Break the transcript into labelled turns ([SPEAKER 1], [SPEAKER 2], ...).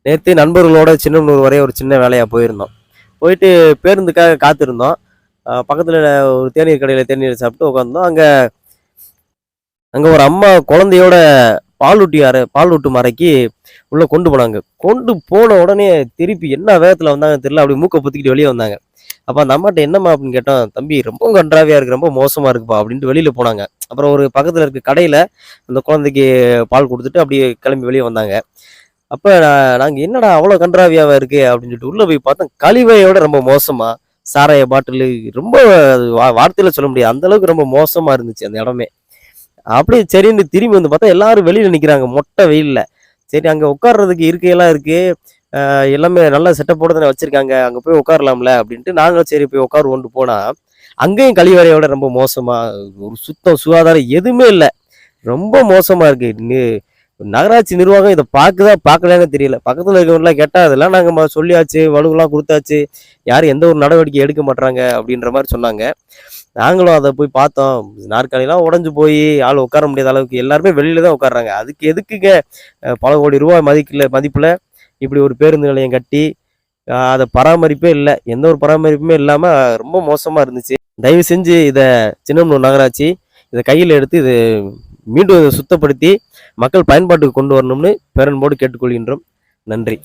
[SPEAKER 1] நேற்று நண்பர்களோட சின்னமனூர் வரை ஒரு சின்ன வேலையாக போயிருந்தோம். போயிட்டு பேருந்துக்காக காத்திருந்தோம். பக்கத்தில் ஒரு தேநீர் கடையில் தேநீர் சாப்பிட்டு உட்காந்தோம். அங்கே அங்கே ஒரு அம்மா குழந்தையோட பால் ஊட்டும் அறைக்கு உள்ளே கொண்டு போனாங்க. கொண்டு போன உடனே திருப்பி என்ன வேகத்தில் வந்தாங்க தெரியல, அப்படி மூக்கை பொத்திக்கிட்டு வெளியே வந்தாங்க. அப்போ அந்த அம்மாட்ட என்னம்மா அப்படின்னு கேட்டோம். தம்பி ரொம்ப கன்றாவியாக இருக்குது, ரொம்ப மோசமாக இருக்குப்பா அப்படின்ட்டு வெளியில் போனாங்க. அப்புறம் ஒரு பக்கத்தில் இருக்க கடையில் அந்த குழந்தைக்கு பால் கொடுத்துட்டு அப்படியே கிளம்பி வெளியே வந்தாங்க. அப்ப நாங்க என்னடா அவ்வளோ கண்றாவியாவா இருக்கு அப்படின்னு சொல்லிட்டு உள்ள போய் பார்த்தோம். கழிவையோட ரொம்ப மோசமா, சாராய பாட்டிலு ரொம்ப வார்த்தையில சொல்ல முடியாது. அந்த அளவுக்கு ரொம்ப மோசமா இருந்துச்சு அந்த இடமே. அப்படியே சரின்னு திரும்பி வந்து பார்த்தா எல்லாரும் வெளியில நிக்கிறாங்க மொட்டை வெயில்ல. சரி அங்க உட்கார்றதுக்கு இருக்கையெல்லாம் இருக்கு. எல்லாமே நல்ல செட்டப்போட தானே வச்சிருக்காங்க. அங்க போய் உட்காரலாம்ல அப்படின்ட்டு நாங்களும் சரி போய் உட்காருவோன்ட்டு போனா, அங்கேயும் கழிவறையோட ரொம்ப மோசமா, ஒரு சுத்தம் சுகாதாரம் எதுவுமே இல்ல. ரொம்ப மோசமா இருக்கு. நகராட்சி நிர்வாகம் இதை பார்க்கலையான்னு தெரியல. பக்கத்தில் இருக்கவங்களாம் கேட்டால் அதெல்லாம் நாங்கள் சொல்லியாச்சு, வலுவெல்லாம் கொடுத்தாச்சு, யாரும் எந்த ஒரு நடவடிக்கை எடுக்க மாட்டாங்க அப்படின்ற மாதிரி சொன்னாங்க. நாங்களும் அதை போய் பார்த்தோம். நாற்காலிலாம் உடஞ்சு போய் ஆள் உட்கார முடியாத அளவுக்கு எல்லாருமே வெளியில தான் உட்காடுறாங்க. அதுக்கு எதுக்குங்க பல கோடி ரூபாய் மதிப்பில் இப்படி ஒரு பேருந்து நிலையம் கட்டி அதை பராமரிப்பே இல்லை, எந்த ஒரு பராமரிப்புமே இல்லாமல் ரொம்ப மோசமாக இருந்துச்சு. தயவு செஞ்சு இதை சின்னமனூர் நகராட்சி இதை கையில் எடுத்து இது மீண்டும் இதை சுத்தப்படுத்தி மக்கள் பயன்பாட்டுக்கு கொண்டு வரணும்னு பேரன்போடு கேட்டுக்கொள்கின்றோம். நன்றி.